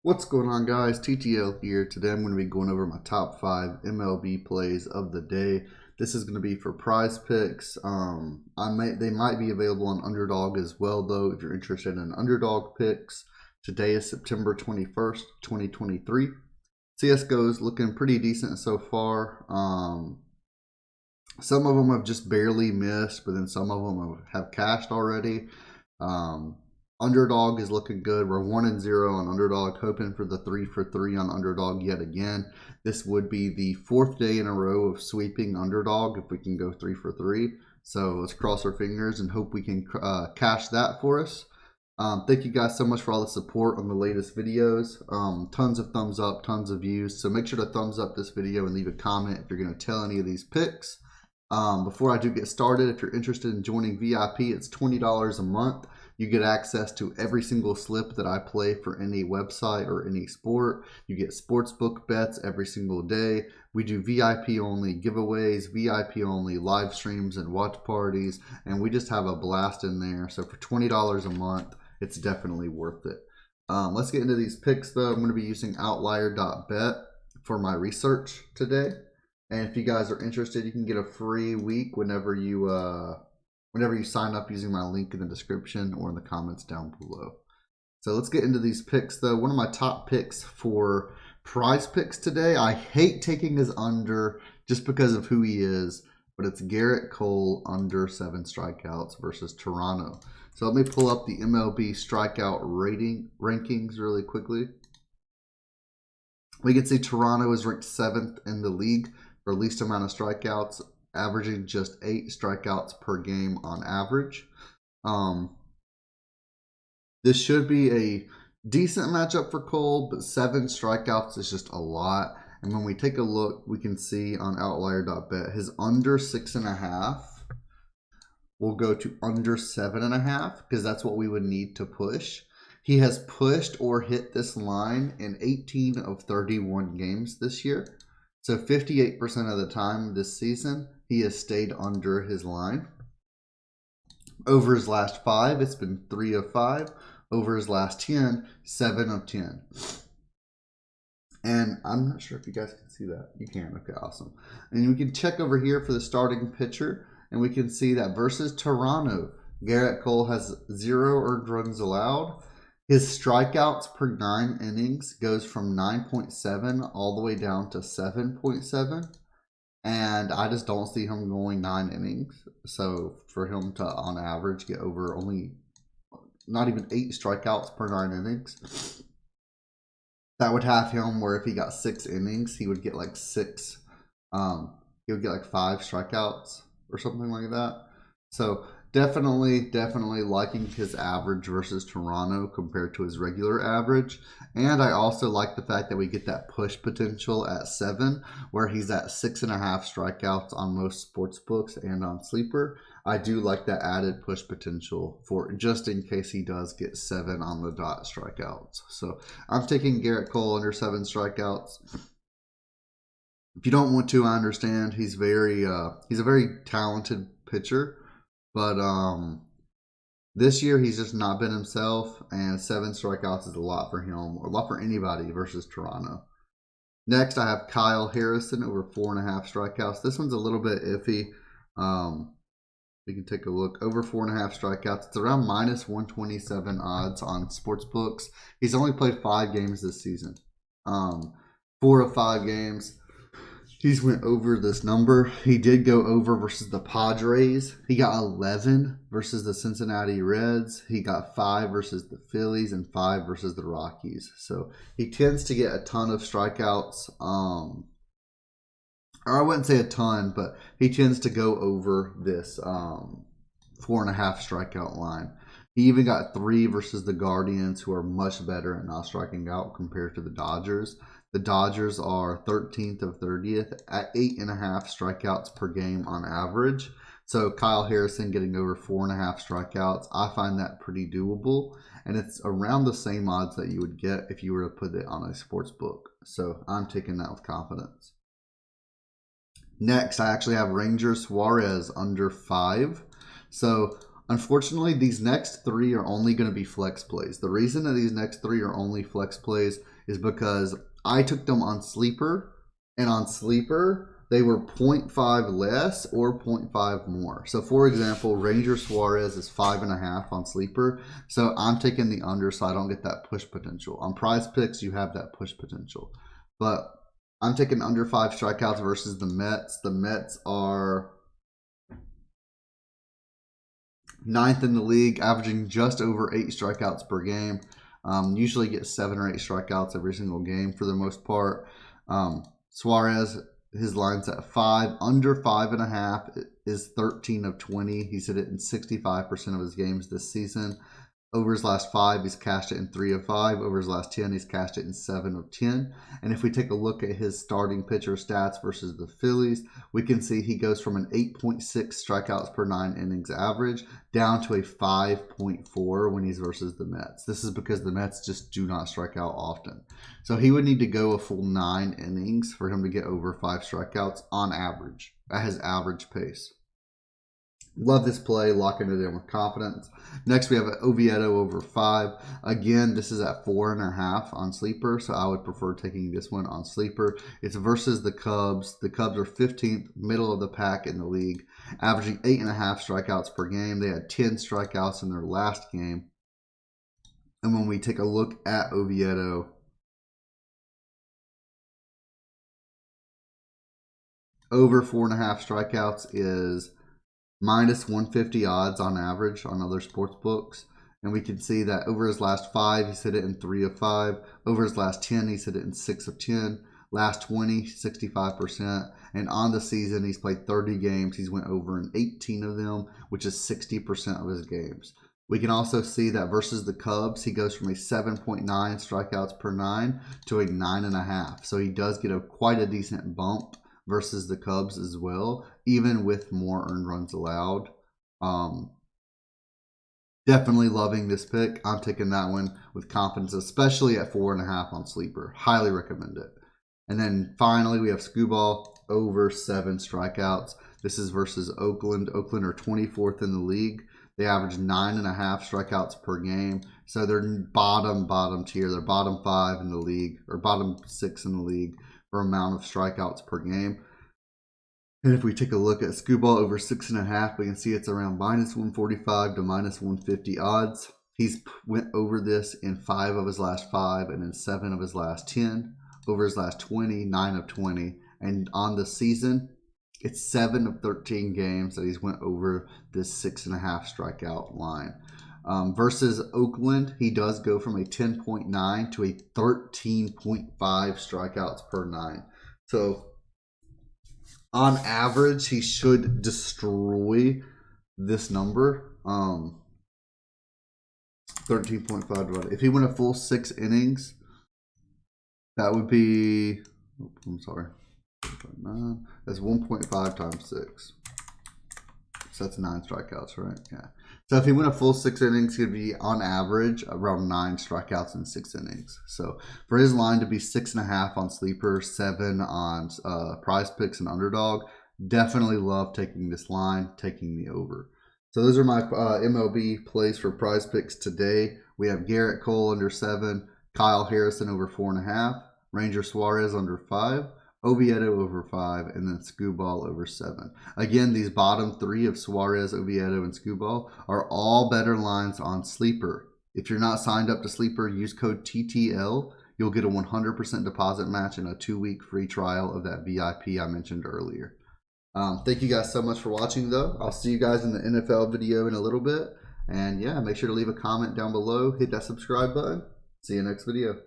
What's going on, guys? TTL here. Today I'm going to be going over my top 5 MLB plays of the day. This is going to be for prize picks. They might be available on Underdog as well, though, if you're interested in Underdog picks. Today is September 21st, 2023. CSGO is looking pretty decent so far. Some of them have just barely missed, but then some of them have cashed already. Underdog is looking good. We're 1-0 on Underdog, hoping for the 3 for 3 on Underdog yet again. This would be the 4th day in a row of sweeping Underdog if we can go 3 for 3. So let's cross our fingers and hope we can cash that for us. Thank you guys so much for all the support on the latest videos. Tons of thumbs up, tons of views. So make sure to thumbs up this video and leave a comment if you're going to tell any of these picks. Before I do get started, if you're interested in joining VIP, it's $20 a month. You get access to every single slip that I play for any website or any sport. You get sportsbook bets every single day. We do VIP only giveaways, VIP only live streams and watch parties, and we just have a blast in there. So for $20 a month, it's definitely worth it. Let's get into these picks though. I'm going to be using Outlier.bet for my research today. And if you guys are interested, you can get a free week whenever you sign up using my link in the description or in the comments down below. So let's get into these picks though. One of my top picks for prize picks today, I hate taking his under just because of who he is, but it's Garrett Cole under 7 strikeouts versus Toronto. So let me pull up the MLB strikeout rankings really quickly. We can see Toronto is ranked 7th in the league for least amount of strikeouts, averaging just 8 strikeouts per game on average. This should be a decent matchup for Cole, but 7 strikeouts is just a lot. And when we take a look, we can see on Outlier.bet, his under 6.5 will go to under 7.5 because that's what we would need to push. He has pushed or hit this line in 18 of 31 games this year. So 58% of the time this season, he has stayed under his line. Over his last 5, it's been 3 of 5. Over his last 10, 7 of 10. And I'm not sure if you guys can see that. You can. Okay, awesome. And we can check over here for the starting pitcher, and we can see that versus Toronto, Garrett Cole has 0 earned runs allowed. His strikeouts per 9 innings goes from 9.7 all the way down to 7.7. And I just don't see him going 9 innings. So for him to, on average, get over only not even 8 strikeouts per 9 innings, that would have him where if he got 6 innings, he would get like 6. He would get like 5 strikeouts or something like that. So definitely liking his average versus Toronto compared to his regular average. And I also like the fact that we get that push potential at 7, where he's at 6.5 strikeouts on most sports books and on Sleeper. I do like that added push potential for just in case he does get 7 on the dot strikeouts. So I'm taking Garrett Cole under 7 strikeouts. If you don't want to, I understand. He's a very talented pitcher. But this year he's just not been himself, and 7 strikeouts is a lot for him, or a lot for anybody versus Toronto. Next, I have Kyle Harrison over 4.5 strikeouts. This one's a little bit iffy. We can take a look. Over 4.5 strikeouts. It's around minus 127 odds on sports books. He's only played 5 games this season. 4 of 5 games. He's went over this number. He did go over versus the Padres. He got 11 versus the Cincinnati Reds. He got 5 versus the Phillies and 5 versus the Rockies. So he tends to get a ton of strikeouts. Or I wouldn't say a ton, but he tends to go over this 4.5 strikeout line. He even got 3 versus the Guardians, who are much better at not striking out compared to the Dodgers. The Dodgers are 13th of 30th at 8.5 strikeouts per game on average. So Kyle Harrison getting over 4.5 strikeouts, I find that pretty doable. And it's around the same odds that you would get if you were to put it on a sports book. So I'm taking that with confidence. Next, I actually have Ranger Suarez under 5. So Unfortunately, these next 3 are only going to be flex plays. The reason that these next 3 are only flex plays is because I took them on Sleeper, and on Sleeper, they were 0.5 less or 0.5 more. So for example, Ranger Suarez is 5.5 on Sleeper. So I'm taking the under so I don't get that push potential. On Prize Picks, you have that push potential. But I'm taking under 5 strikeouts versus the Mets. The Mets are 9th in the league, averaging just over 8 strikeouts per game. Usually get 7 or 8 strikeouts every single game for the most part. Suarez, his line's at 5. Under 5.5 is 13 of 20. He's hit it in 65% of his games this season. Over his last 5, he's cashed it in 3 of 5. Over his last 10, he's cashed it in 7 of 10. And if we take a look at his starting pitcher stats versus the Phillies, we can see he goes from an 8.6 strikeouts per 9 innings average down to a 5.4 when he's versus the Mets. This is because the Mets just do not strike out often. So he would need to go a full 9 innings for him to get over 5 strikeouts on average at his average pace. Love this play, locking it in with confidence. Next, we have an Oviedo over 5. Again, this is at 4.5 on Sleeper, so I would prefer taking this one on Sleeper. It's versus the Cubs. The Cubs are 15th, middle of the pack in the league, averaging 8.5 strikeouts per game. They had 10 strikeouts in their last game. And when we take a look at Oviedo, over 4.5 strikeouts is minus 150 odds on average on other sports books. And we can see that over his last 5, he's hit it in 3 of 5. Over his last 10, he's hit it in 6 of 10. Last 20, 65%. And on the season, he's played 30 games. He's went over in 18 of them, which is 60% of his games. We can also see that versus the Cubs, he goes from a 7.9 strikeouts per 9 to a 9.5. So he does get quite a decent bump versus the Cubs as well, even with more earned runs allowed. Definitely loving this pick. I'm taking that one with confidence, especially at 4.5 on Sleeper. Highly recommend it. And then finally, we have Skubal over 7 strikeouts. This is versus Oakland. Oakland are 24th in the league. They average 9.5 strikeouts per game. So they're bottom tier. They're bottom 5 in the league, or bottom 6 in the league for amount of strikeouts per game. And if we take a look at Skubal over 6.5, we can see it's around minus 145 to minus 150 odds. He's went over this in 5 of his last 5 and in 7 of his last 10. Over his last 20, 9 of 20. And on the season, it's 7 of 13 games that he's went over this 6.5 strikeout line. Versus Oakland, he does go from a 10.9 to a 13.5 strikeouts per 9. So on average, he should destroy this number. 13.5 divided. If he went a full 6 innings, that would be, I'm sorry, that's 1.5 times 6. So that's 9 strikeouts, right? Yeah. So if he went a full 6 innings, he'd be on average around 9 strikeouts in 6 innings. So for his line to be 6.5 on Sleeper, 7 on Prize Picks and Underdog, definitely love taking this line, taking the over. So those are my MLB plays for Prize Picks today. We have Garrett Cole under 7, Kyle Harrison over 4.5, Ranger Suarez under 5, Oviedo over 5, and then Skubal over 7. Again, these bottom 3 of Suarez, Oviedo, and Skubal are all better lines on Sleeper. If you're not signed up to Sleeper, use code TTL. You'll get a 100% deposit match and a 2-week free trial of that VIP I mentioned earlier. Thank you guys so much for watching, though. I'll see you guys in the NFL video in a little bit. And yeah, make sure to leave a comment down below. Hit that subscribe button. See you next video.